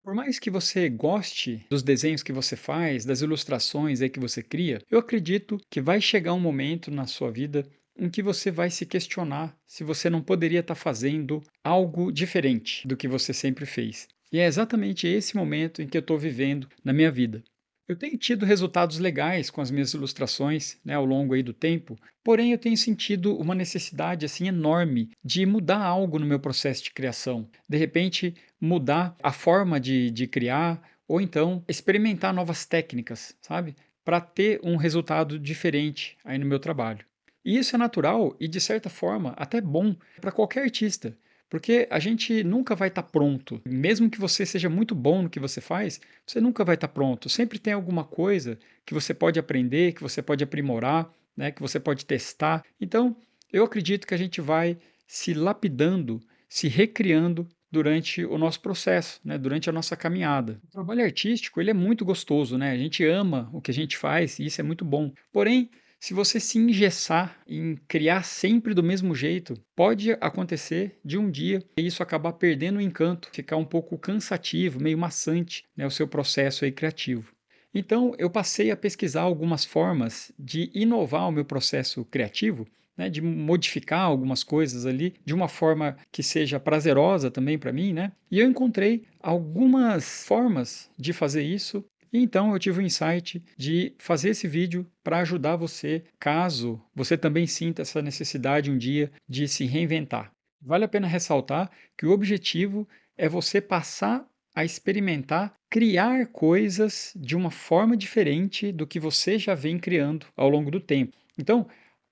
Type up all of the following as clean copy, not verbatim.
Por mais que você goste dos desenhos que você faz, das ilustrações aí que você cria, eu acredito que vai chegar um momento na sua vida em que você vai se questionar se você não poderia estar fazendo algo diferente do que você sempre fez. E é exatamente esse momento em que eu estou vivendo na minha vida. Eu tenho tido resultados legais com as minhas ilustrações, né, ao longo aí do tempo, porém eu tenho sentido uma necessidade assim enorme de mudar algo no meu processo de criação. De repente, mudar a forma de criar, ou então experimentar novas técnicas, sabe? Para ter um resultado diferente aí no meu trabalho. E isso é natural e, de certa forma, até bom para qualquer artista, porque a gente nunca vai estar pronto. Mesmo que você seja muito bom no que você faz, você nunca vai estar pronto. Sempre tem alguma coisa que você pode aprender, que você pode aprimorar, né, que você pode testar. Então, eu acredito que a gente vai se lapidando, se recriando durante o nosso processo, né, durante a nossa caminhada. O trabalho artístico, ele é muito gostoso, né? A gente ama o que a gente faz e isso é muito bom. Porém, se você se engessar em criar sempre do mesmo jeito, pode acontecer de um dia isso acabar perdendo o encanto, ficar um pouco cansativo, meio maçante, né, o seu processo aí criativo. Então, eu passei a pesquisar algumas formas de inovar o meu processo criativo, né, de modificar algumas coisas ali de uma forma que seja prazerosa também para mim, né? E eu encontrei algumas formas de fazer isso. E então eu tive o insight de fazer esse vídeo para ajudar você, caso você também sinta essa necessidade um dia de se reinventar. Vale a pena ressaltar que o objetivo é você passar a experimentar, criar coisas de uma forma diferente do que você já vem criando ao longo do tempo. Então,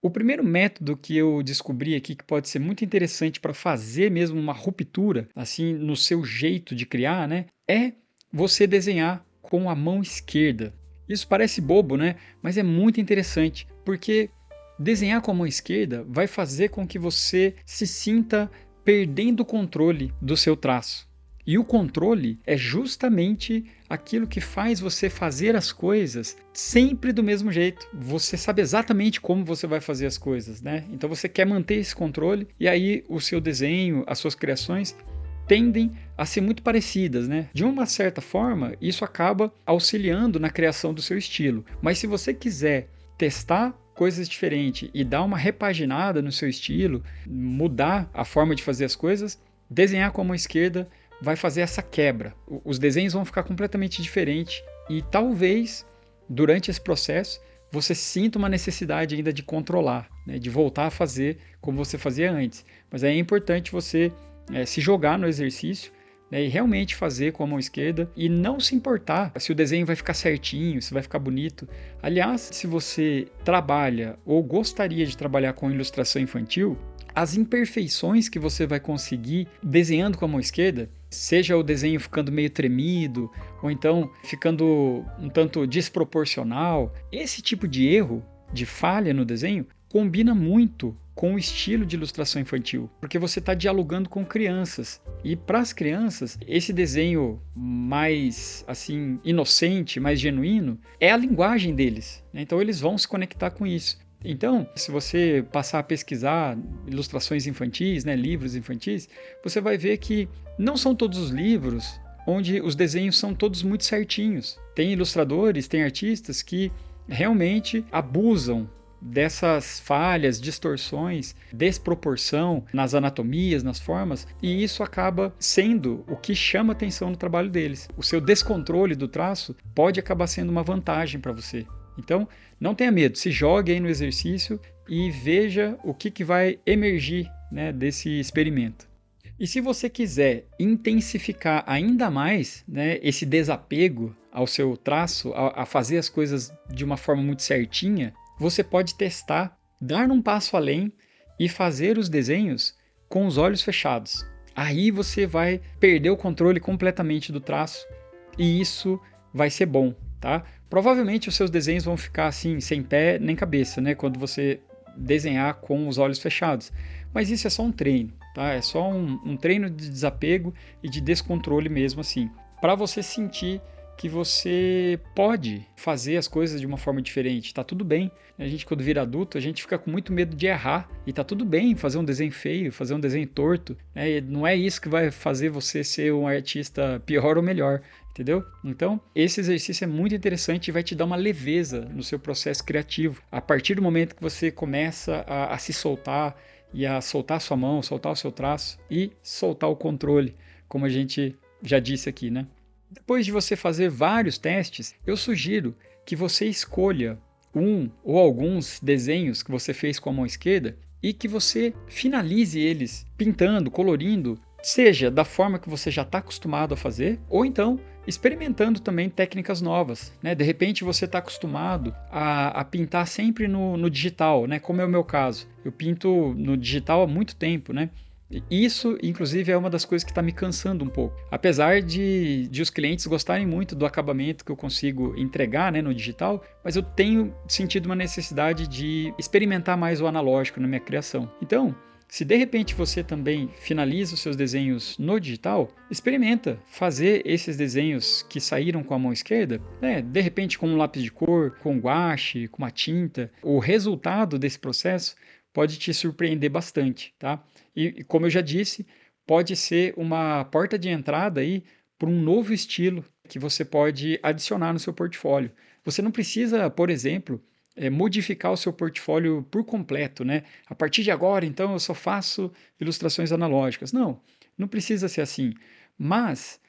o primeiro método que eu descobri aqui que pode ser muito interessante para fazer mesmo uma ruptura, assim, no seu jeito de criar, né, é você desenhar com a mão esquerda. Isso parece bobo, né? Mas é muito interessante, porque desenhar com a mão esquerda vai fazer com que você se sinta perdendo o controle do seu traço. E o controle é justamente aquilo que faz você fazer as coisas sempre do mesmo jeito. Você sabe exatamente como você vai fazer as coisas, né? Então você quer manter esse controle e aí o seu desenho, as suas criações tendem a ser muito parecidas, né? De uma certa forma, isso acaba auxiliando na criação do seu estilo. Mas se você quiser testar coisas diferentes e dar uma repaginada no seu estilo, mudar a forma de fazer as coisas, desenhar com a mão esquerda vai fazer essa quebra. Os desenhos vão ficar completamente diferentes e talvez durante esse processo você sinta uma necessidade ainda de controlar, né, de voltar a fazer como você fazia antes. Mas aí é importante você se jogar no exercício, né, e realmente fazer com a mão esquerda e não se importar se o desenho vai ficar certinho, se vai ficar bonito. Aliás, se você trabalha ou gostaria de trabalhar com ilustração infantil, as imperfeições que você vai conseguir desenhando com a mão esquerda, seja o desenho ficando meio tremido, ou então ficando um tanto desproporcional, esse tipo de erro, de falha no desenho, combina muito com o estilo de ilustração infantil, porque você está dialogando com crianças. E para as crianças, esse desenho mais assim inocente, mais genuíno, é a linguagem deles, né? Então eles vão se conectar com isso. Então, se você passar a pesquisar ilustrações infantis, né, livros infantis, você vai ver que não são todos os livros onde os desenhos são todos muito certinhos. Tem ilustradores, tem artistas que realmente abusam dessas falhas, distorções, desproporção nas anatomias, nas formas, e isso acaba sendo o que chama atenção no trabalho deles. O seu descontrole do traço pode acabar sendo uma vantagem para você. Então, não tenha medo, se jogue aí no exercício e veja o que vai emergir, né, desse experimento. E se você quiser intensificar ainda mais, né, esse desapego ao seu traço, a fazer as coisas de uma forma muito certinha, você pode testar, dar um passo além e fazer os desenhos com os olhos fechados. Aí você vai perder o controle completamente do traço e isso vai ser bom, tá? Provavelmente os seus desenhos vão ficar assim, sem pé nem cabeça, né? Quando você desenhar com os olhos fechados. Mas isso é só um treino, tá? É só um treino de desapego e de descontrole mesmo assim, para você sentir que você pode fazer as coisas de uma forma diferente. Tá tudo bem. A gente, quando vira adulto, a gente fica com muito medo de errar. E tá tudo bem fazer um desenho feio, fazer um desenho torto, né? E não é isso que vai fazer você ser um artista pior ou melhor. Entendeu? Então, esse exercício é muito interessante e vai te dar uma leveza no seu processo criativo. A partir do momento que você começa a se soltar e a soltar a sua mão, soltar o seu traço e soltar o controle, como a gente já disse aqui, né? Depois de você fazer vários testes, eu sugiro que você escolha um ou alguns desenhos que você fez com a mão esquerda e que você finalize eles pintando, colorindo, seja da forma que você já está acostumado a fazer, ou então experimentando também técnicas novas, né? De repente você está acostumado a pintar sempre no digital, né? Como é o meu caso. Eu pinto no digital há muito tempo, né? Isso, inclusive, é uma das coisas que está me cansando um pouco. Apesar de os clientes gostarem muito do acabamento que eu consigo entregar, né, no digital, mas eu tenho sentido uma necessidade de experimentar mais o analógico na minha criação. Então, se de repente você também finaliza os seus desenhos no digital, experimenta fazer esses desenhos que saíram com a mão esquerda, né? De repente com um lápis de cor, com guache, com uma tinta. O resultado desse processo pode te surpreender bastante, tá? E como eu já disse, pode ser uma porta de entrada aí para um novo estilo que você pode adicionar no seu portfólio. Você não precisa, por exemplo, modificar o seu portfólio por completo, né? A partir de agora, então, eu só faço ilustrações analógicas. Não, não precisa ser assim. Mas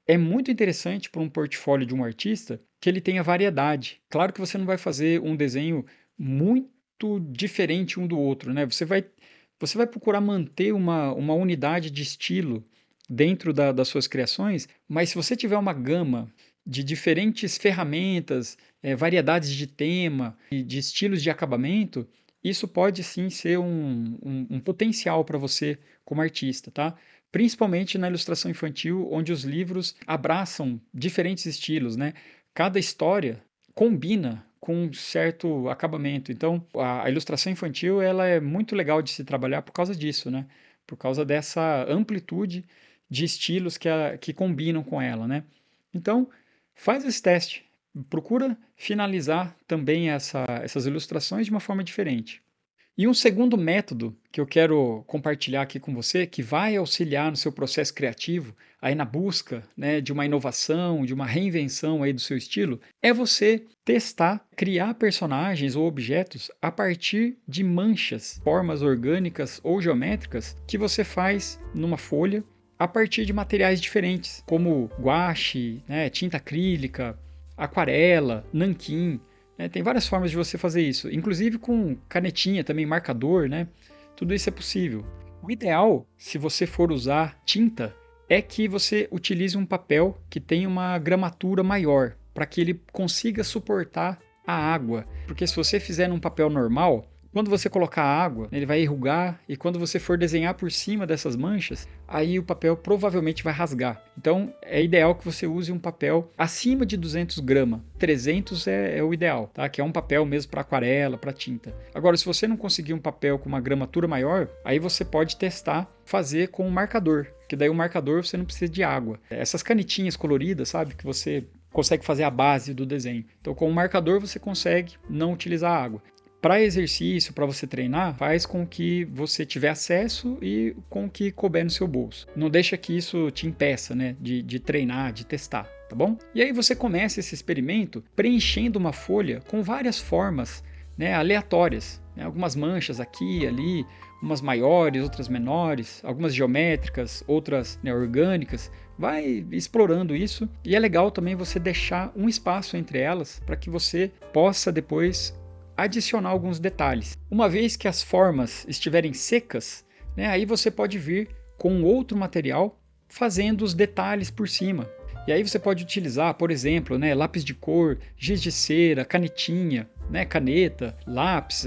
é muito interessante para um portfólio de um artista que ele tenha variedade. Claro que você não vai fazer um desenho muito diferente um do outro, né? Você vai procurar manter uma unidade de estilo dentro das suas criações, mas se você tiver uma gama de diferentes ferramentas, variedades de tema e de estilos de acabamento, isso pode sim ser um potencial para você como artista, tá? Principalmente na ilustração infantil, onde os livros abraçam diferentes estilos, né? Cada história combina com um certo acabamento. Então, a ilustração infantil ela é muito legal de se trabalhar por causa disso, né? Por causa dessa amplitude de estilos que combinam com ela, né? Então, faz esse teste. Procura finalizar também essas ilustrações de uma forma diferente. E um segundo método que eu quero compartilhar aqui com você, que vai auxiliar no seu processo criativo, aí na busca, né, de uma inovação, de uma reinvenção aí do seu estilo, é você testar, criar personagens ou objetos a partir de manchas, formas orgânicas ou geométricas que você faz numa folha a partir de materiais diferentes, como guache, né, tinta acrílica, aquarela, nanquim. Tem várias formas de você fazer isso, inclusive com canetinha também, marcador, né? Tudo isso é possível. O ideal, se você for usar tinta, é que você utilize um papel que tenha uma gramatura maior, para que ele consiga suportar a água. Porque se você fizer num papel normal, quando você colocar água, ele vai enrugar e quando você for desenhar por cima dessas manchas, aí o papel provavelmente vai rasgar. Então é ideal que você use um papel acima de 200 gramas. 300 é o ideal, tá? Que é um papel mesmo para aquarela, para tinta. Agora, se você não conseguir um papel com uma gramatura maior, aí você pode testar fazer com um marcador, que daí o marcador você não precisa de água. Essas canetinhas coloridas, sabe, que você consegue fazer a base do desenho. Então com o marcador você consegue não utilizar água. Para exercício, para você treinar, faz com que você tiver acesso e com que couber no seu bolso. Não deixa que isso te impeça, né, de treinar, de testar, tá bom? E aí você começa esse experimento preenchendo uma folha com várias formas, né, aleatórias, né, algumas manchas aqui e ali, umas maiores, outras menores, algumas geométricas, outras, né, orgânicas. Vai explorando isso e é legal também você deixar um espaço entre elas para que você possa depois adicionar alguns detalhes. Uma vez que as formas estiverem secas, né, aí você pode vir com outro material fazendo os detalhes por cima. E aí você pode utilizar, por exemplo, né, lápis de cor, giz de cera, canetinha, né, caneta, lápis,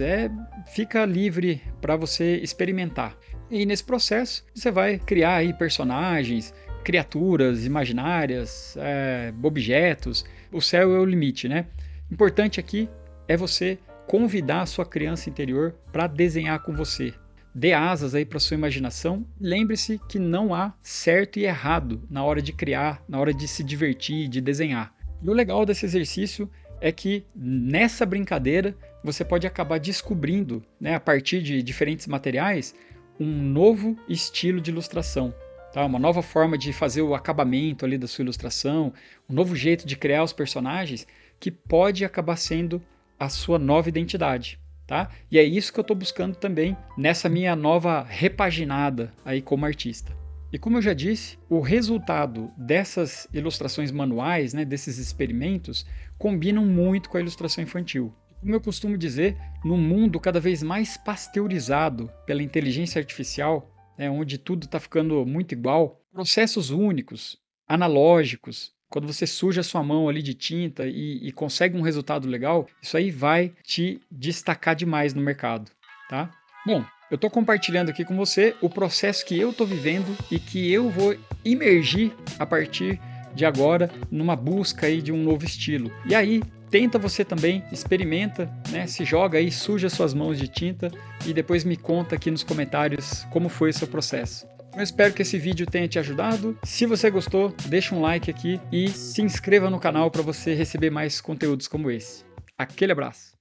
fica livre para você experimentar. E nesse processo você vai criar aí personagens, criaturas imaginárias, objetos. O céu é o limite, né? Importante aqui é você convidar a sua criança interior para desenhar com você. Dê asas aí para sua imaginação. Lembre-se que não há certo e errado na hora de criar, na hora de se divertir, de desenhar. E o legal desse exercício é que nessa brincadeira você pode acabar descobrindo, né, a partir de diferentes materiais, um novo estilo de ilustração, tá? Uma nova forma de fazer o acabamento ali da sua ilustração, um novo jeito de criar os personagens que pode acabar sendo a sua nova identidade, tá? E é isso que eu estou buscando também nessa minha nova repaginada aí como artista. E como eu já disse, o resultado dessas ilustrações manuais, né, desses experimentos, combinam muito com a ilustração infantil. Como eu costumo dizer, num mundo cada vez mais pasteurizado pela inteligência artificial, né, onde tudo está ficando muito igual, processos únicos, analógicos, quando você suja a sua mão ali de tinta e consegue um resultado legal, isso aí vai te destacar demais no mercado, tá? Bom, eu estou compartilhando aqui com você o processo que eu estou vivendo e que eu vou imergir a partir de agora numa busca aí de um novo estilo. E aí, tenta você também, experimenta, né? Se joga aí, suja suas mãos de tinta e depois me conta aqui nos comentários como foi o seu processo. Eu espero que esse vídeo tenha te ajudado. Se você gostou, deixa um like aqui e se inscreva no canal para você receber mais conteúdos como esse. Aquele abraço!